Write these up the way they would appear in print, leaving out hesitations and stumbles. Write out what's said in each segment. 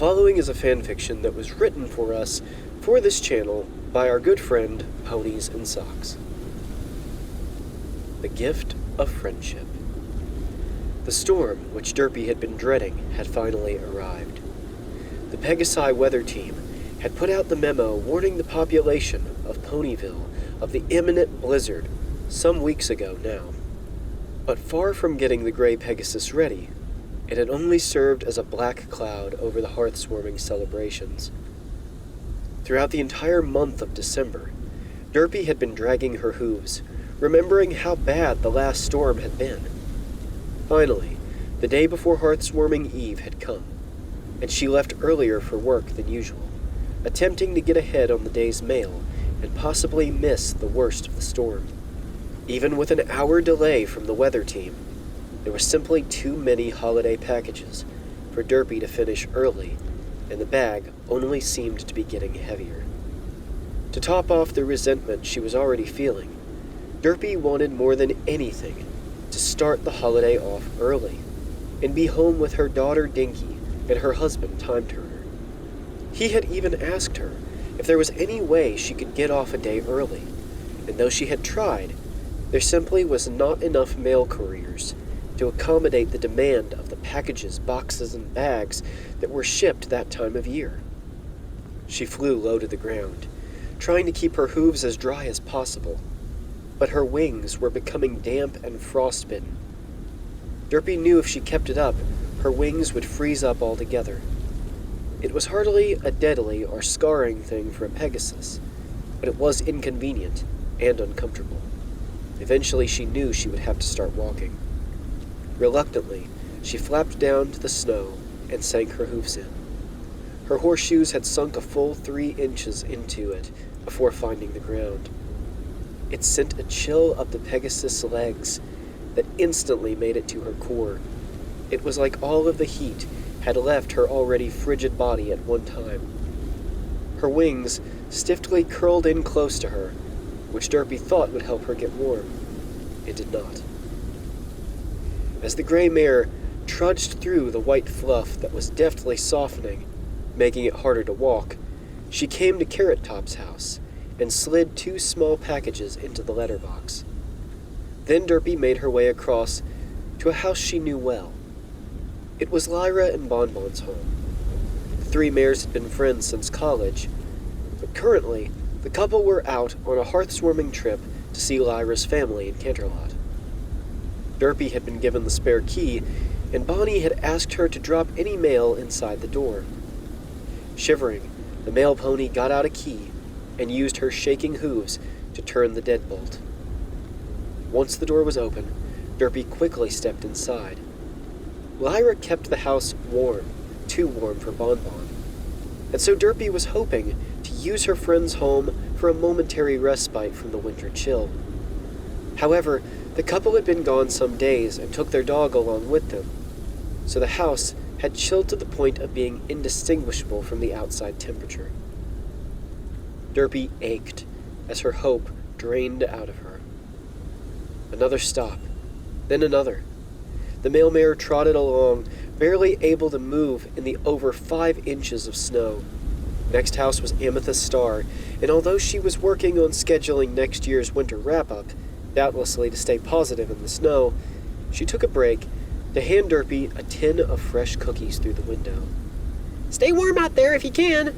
following is a fanfiction that was written for us for this channel by our good friend, Ponies and Socks. The Gift of Friendship. The storm, which Derpy had been dreading, had finally arrived. The Pegasi weather team had put out the memo warning the population of Ponyville of the imminent blizzard some weeks ago now. But far from getting the gray Pegasus ready, it had only served as a black cloud over the hearth-warming celebrations. Throughout the entire month of December, Derpy had been dragging her hooves, remembering how bad the last storm had been. Finally, the day before Hearth-warming Eve had come, and she left earlier for work than usual, attempting to get ahead on the day's mail and possibly miss the worst of the storm. Even with an hour delay from the weather team, there were simply too many holiday packages for Derpy to finish early, and the bag only seemed to be getting heavier. To top off the resentment she was already feeling, Derpy wanted more than anything to start the holiday off early and be home with her daughter Dinky and her husband Time Turner. He had even asked her if there was any way she could get off a day early, and though she had tried, there simply was not enough mail couriers to accommodate the demand of the packages, boxes, and bags that were shipped that time of year. She flew low to the ground, trying to keep her hooves as dry as possible, but her wings were becoming damp and frostbitten. Derpy knew if she kept it up, her wings would freeze up altogether. It was hardly a deadly or scarring thing for a Pegasus, but it was inconvenient and uncomfortable. Eventually she knew she would have to start walking. Reluctantly, she flapped down to the snow and sank her hoofs in. Her horseshoes had sunk a full 3 inches into it before finding the ground. It sent a chill up the Pegasus' legs that instantly made it to her core. It was like all of the heat had left her already frigid body at one time. Her wings stiffly curled in close to her, which Derpy thought would help her get warm. It did not. As the gray mare trudged through the white fluff that was deftly softening, making it harder to walk, she came to Carrot Top's house and slid 2 small packages into the letterbox. Then Derpy made her way across to a house she knew well. It was Lyra and Bonbon's home. The 3 mares had been friends since college, but currently the couple were out on a hearth-warming trip to see Lyra's family in Canterlot. Derpy had been given the spare key, and Bonnie had asked her to drop any mail inside the door. Shivering, the male pony got out a key and used her shaking hooves to turn the deadbolt. Once the door was open, Derpy quickly stepped inside. Lyra kept the house warm, too warm for Bonbon, and so Derpy was hoping to use her friend's home for a momentary respite from the winter chill. However, the couple had been gone some days and took their dog along with them, so the house had chilled to the point of being indistinguishable from the outside temperature. Derpy ached as her hope drained out of her. Another stop, then another. The male mare trotted along, barely able to move in the over 5 inches of snow. Next house was Amethyst Star, and although she was working on scheduling next year's winter wrap-up, doubtlessly to stay positive in the snow, she took a break to hand Derpy a tin of fresh cookies through the window. "Stay warm out there if you can."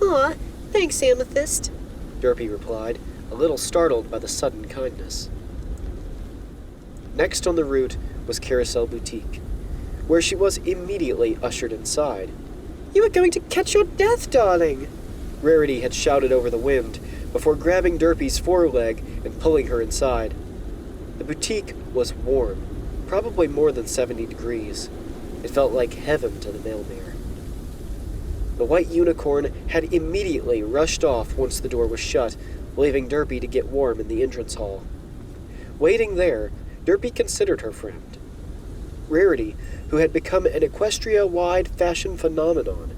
"Aw, thanks, Amethyst," Derpy replied, a little startled by the sudden kindness. Next on the route was Carousel Boutique, where she was immediately ushered inside. "You are going to catch your death, darling," Rarity had shouted over the wind before grabbing Derpy's foreleg and pulling her inside. The boutique was warm, probably more than 70 degrees. It felt like heaven to the male mare. The white unicorn had immediately rushed off once the door was shut, leaving Derpy to get warm in the entrance hall. Waiting there, Derpy considered her friend. Rarity, who had become an Equestria-wide fashion phenomenon,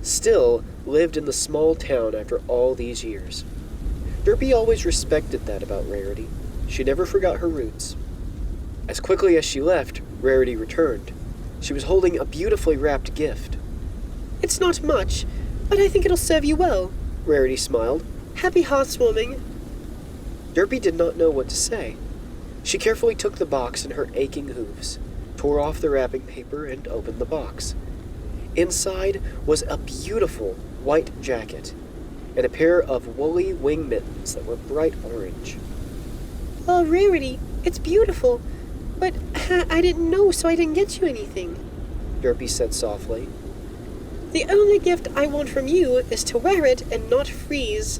still lived in the small town after all these years. Derpy always respected that about Rarity. She never forgot her roots. As quickly as she left, Rarity returned. She was holding a beautifully wrapped gift. It's not much, but I think it'll serve you well. Rarity smiled. Happy hearth-warming. Derpy did not know what to say. She carefully took the box in her aching hooves, tore off the wrapping paper, and opened the box. Inside was a beautiful white jacket and a pair of woolly wing mittens that were bright orange. Oh, Rarity, it's beautiful, but I didn't know, so I didn't get you anything, Derpy said softly. The only gift I want from you is to wear it and not freeze.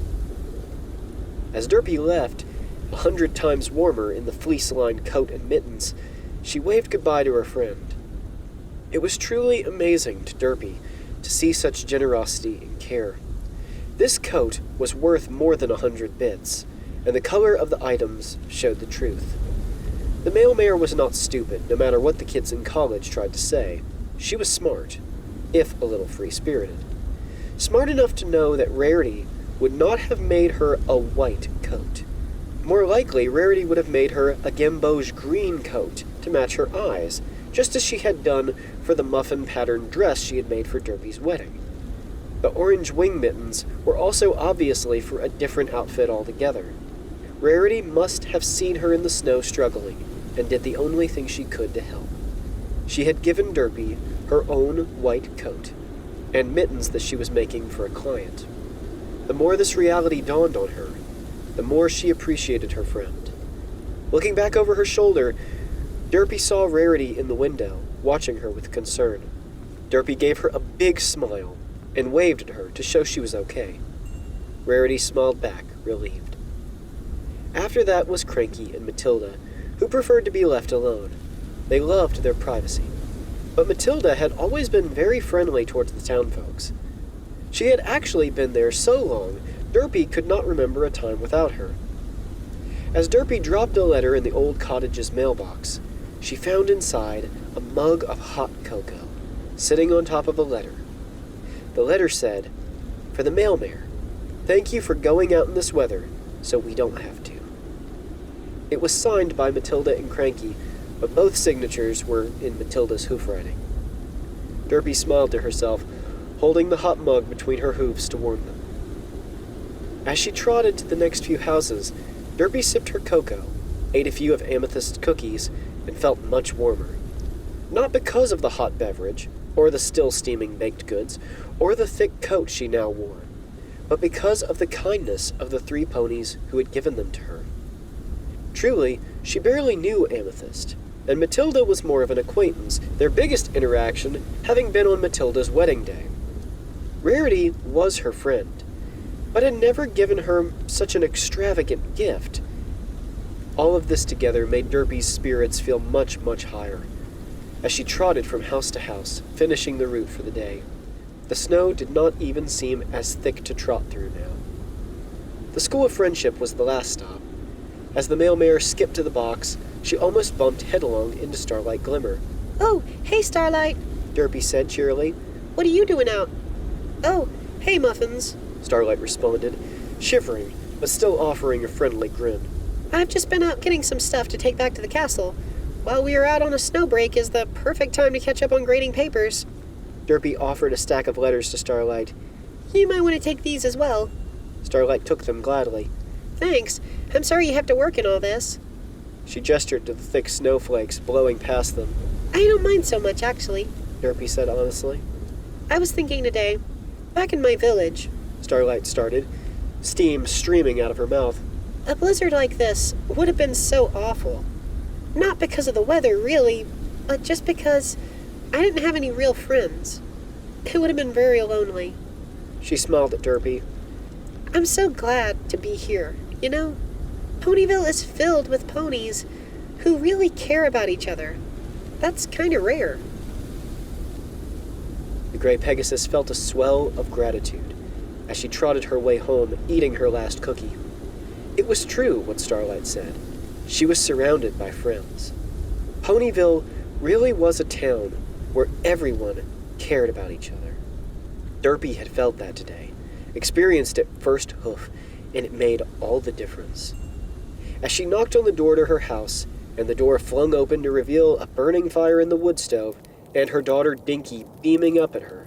As Derpy left, 100 times warmer in the fleece-lined coat and mittens, she waved goodbye to her friend. It was truly amazing to Derpy to see such generosity and care. This coat was worth more than 100 bits, and the color of the items showed the truth. The mail mare was not stupid, no matter what the kids in college tried to say. She was smart, if a little free-spirited. Smart enough to know that Rarity would not have made her a white coat. More likely, Rarity would have made her a gamboge green coat to match her eyes, just as she had done for the muffin-patterned dress she had made for Derpy's wedding. The orange wing mittens were also obviously for a different outfit altogether. Rarity must have seen her in the snow struggling, and did the only thing she could to help. She had given Derpy her own white coat, and mittens that she was making for a client. The more this reality dawned on her, the more she appreciated her friend. Looking back over her shoulder, Derpy saw Rarity in the window, watching her with concern. Derpy gave her a big smile and waved at her to show she was okay. Rarity smiled back, relieved. After that was Cranky and Matilda, who preferred to be left alone. They loved their privacy. But Matilda had always been very friendly towards the town folks. She had actually been there so long, Derpy could not remember a time without her. As Derpy dropped a letter in the old cottage's mailbox, she found inside a mug of hot cocoa, sitting on top of a letter. The letter said, "For the mail mare, thank you for going out in this weather, so we don't have to." It was signed by Matilda and Cranky, but both signatures were in Matilda's hoofwriting. Derpy smiled to herself, holding the hot mug between her hoofs to warm them. As she trotted to the next few houses, Derpy sipped her cocoa, ate a few of Amethyst's cookies, and felt much warmer. Not because of the hot beverage, or the still steaming baked goods, or the thick coat she now wore, but because of the kindness of the 3 ponies who had given them to her. Truly, she barely knew Amethyst, and Matilda was more of an acquaintance, their biggest interaction having been on Matilda's wedding day. Rarity was her friend, but had never given her such an extravagant gift. All of this together made Derpy's spirits feel much, much higher, as she trotted from house to house, finishing the route for the day. The snow did not even seem as thick to trot through now. The School of Friendship was the last stop. As the mail mare skipped to the box, she almost bumped headlong into Starlight Glimmer. Oh, hey, Starlight, Derpy said cheerily. What are you doing out? Oh, hey, Muffins, Starlight responded, shivering, but still offering a friendly grin. I've just been out getting some stuff to take back to the castle. While we are out on a snow break is the perfect time to catch up on grading papers. Derpy offered a stack of letters to Starlight. You might want to take these as well. Starlight took them gladly. Thanks. I'm sorry you have to work in all this. She gestured to the thick snowflakes blowing past them. I don't mind so much, actually, Derpy said honestly. I was thinking today, back in my village, Starlight started, steam streaming out of her mouth. A blizzard like this would have been so awful. Not because of the weather, really, but just because I didn't have any real friends. It would have been very lonely. She smiled at Derpy. I'm so glad to be here, you know? Ponyville is filled with ponies who really care about each other. That's kind of rare. The gray Pegasus felt a swell of gratitude as she trotted her way home, eating her last cookie. It was true what Starlight said. She was surrounded by friends. Ponyville really was a town where everyone cared about each other. Derpy had felt that today, experienced it first hoof, and it made all the difference. As she knocked on the door to her house, and the door flung open to reveal a burning fire in the wood stove, and her daughter Dinky beaming up at her,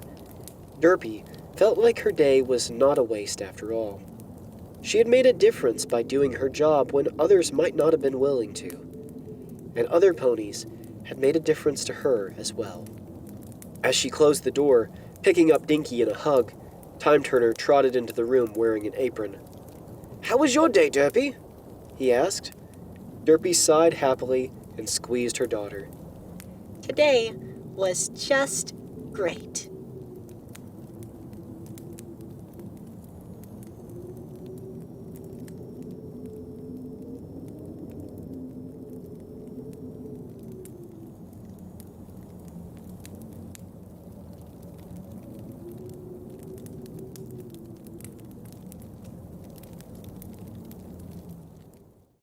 Derpy felt like her day was not a waste after all. She had made a difference by doing her job when others might not have been willing to. And other ponies had made a difference to her as well. As she closed the door, picking up Dinky in a hug, Time Turner trotted into the room wearing an apron. "How was your day, Derpy?" he asked. Derpy sighed happily and squeezed her daughter. Today was just great.